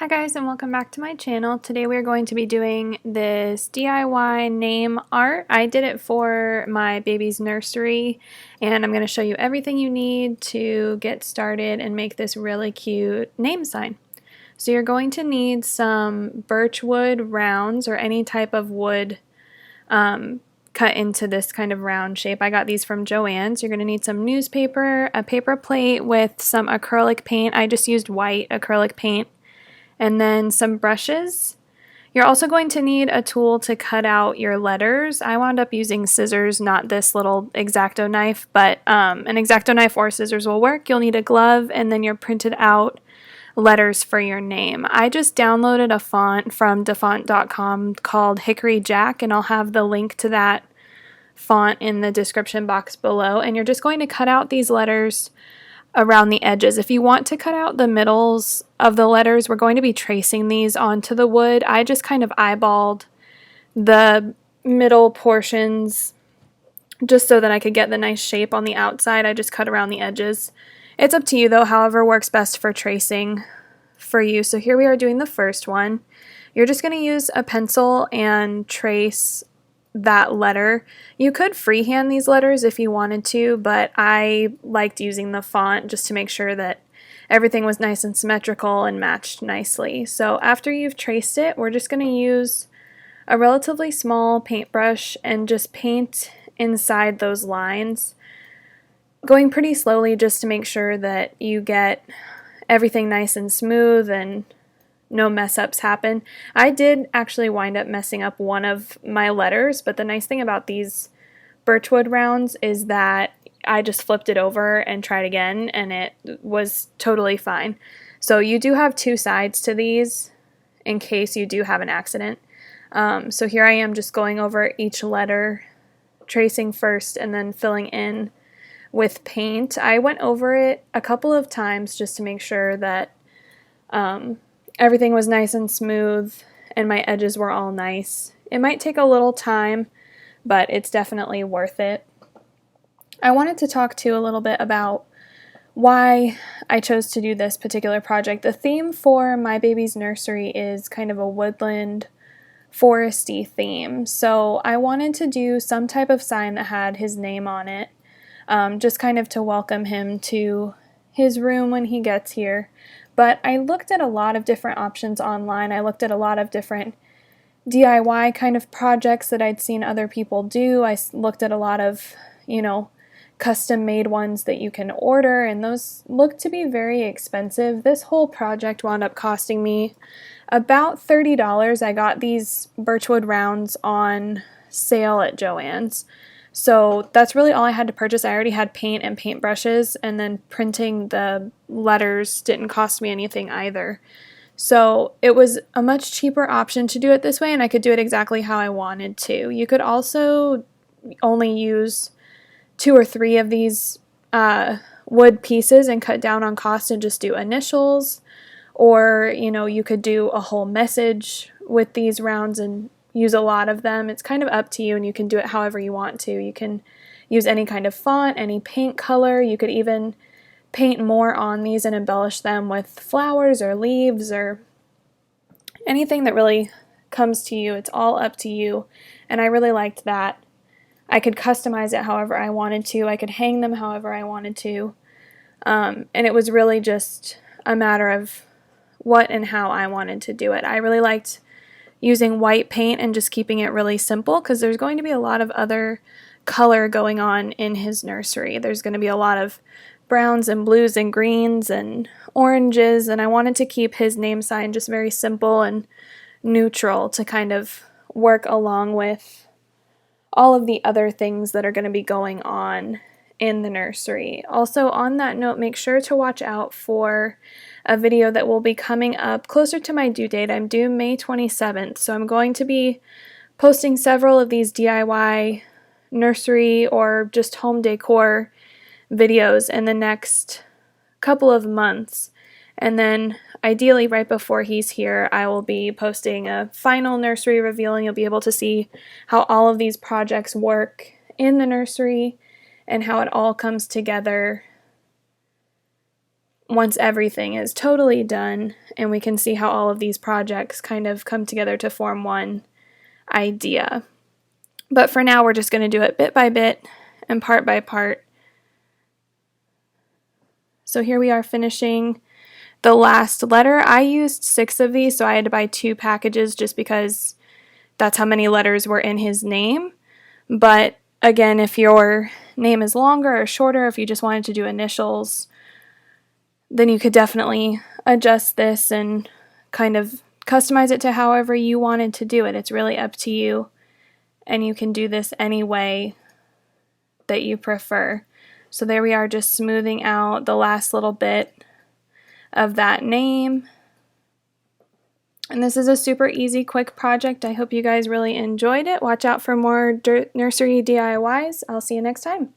Hi guys, and welcome back to my channel. Today we are going to be doing this DIY name art. I did it for my baby's nursery, and I'm going to show you everything you need to get started and make this really cute name sign. So you're going to need some birch wood rounds or any type of wood cut into this kind of round shape. I got these from Joann's. You're going to need some newspaper, a paper plate with some acrylic paint. I just used white acrylic paint. And then some brushes. You're also going to need a tool to cut out your letters. I wound up using scissors, not this little X-Acto knife, but an X-Acto knife or scissors will work. You'll need a glove and then your printed out letters for your name. I just downloaded a font from dafont.com called Hickory Jack, and I'll have the link to that font in the description box below. And you're just going to cut out these letters around the edges. If you want to cut out the middles of the letters, we're going to be tracing these onto the wood. I just kind of eyeballed the middle portions just so that I could get the nice shape on the outside. I just cut around the edges. It's up to you though, however works best for tracing for you. So here we are doing the first one. You're just going to use a pencil and trace that letter. You could freehand these letters if you wanted to, but I liked using the font just to make sure that everything was nice and symmetrical and matched nicely. So after you've traced it, we're just going to use a relatively small paintbrush and just paint inside those lines, going pretty slowly just to make sure that you get everything nice and smooth and no mess ups happen. I did actually wind up messing up one of my letters, but the nice thing about these birchwood rounds is that I just flipped it over and tried again, and it was totally fine. So you do have two sides to these in case you do have an accident. So here I am just going over each letter, tracing first and then filling in with paint. I went over it a couple of times just to make sure that everything was nice and smooth and my edges were all nice. It might take a little time, but it's definitely worth it. I wanted to talk to you a little bit about why I chose to do this particular project. The theme for my baby's nursery is kind of a woodland, foresty theme. So I wanted to do some type of sign that had his name on it, just kind of to welcome him to his room when he gets here. But I looked at a lot of different options online. I looked at a lot of different DIY kind of projects that I'd seen other people do. I looked at a lot of, custom made ones that you can order, and those look to be very expensive. This whole project wound up costing me about $30. I got these birchwood rounds on sale at Joann's. So that's really all I had to purchase. I already had paint and paintbrushes, and then printing the letters didn't cost me anything either. So it was a much cheaper option to do it this way, and I could do it exactly how I wanted to. You could also only use 2 or 3 of these wood pieces and cut down on cost and just do initials, or you could do a whole message with these rounds and use a lot of them. It's kind of up to you, and you can do it however you want to. You can use any kind of font, any paint color. You could even paint more on these and embellish them with flowers or leaves or anything that really comes to you. It's all up to you, and I really liked that. I could customize it however I wanted to. I could hang them however I wanted to, and it was really just a matter of what and how I wanted to do it. I really liked using white paint and just keeping it really simple because there's going to be a lot of other color going on in his nursery. There's going to be a lot of browns and blues and greens and oranges, and I wanted to keep his name sign just very simple and neutral to kind of work along with all of the other things that are going to be going on in the nursery. Also, on that note, make sure to watch out for a video that will be coming up closer to my due date. I'm due May 27th, so I'm going to be posting several of these DIY nursery or just home decor videos in the next couple of months. And then ideally right before he's here, I will be posting a final nursery reveal, and you'll be able to see how all of these projects work in the nursery and how it all comes together once everything is totally done and we can see how all of these projects kind of come together to form one idea. But for now, we're just going to do it bit by bit and part by part. So here we are finishing the last letter. I used 6 of these, so I had to buy 2 packages just because that's how many letters were in his name. But again, if your name is longer or shorter, if you just wanted to do initials, then you could definitely adjust this and kind of customize it to however you wanted to do it. It's really up to you, and you can do this any way that you prefer. So there we are, just smoothing out the last little bit of that name. And this is a super easy, quick project. I hope you guys really enjoyed it. Watch out for more nursery DIYs. I'll see you next time.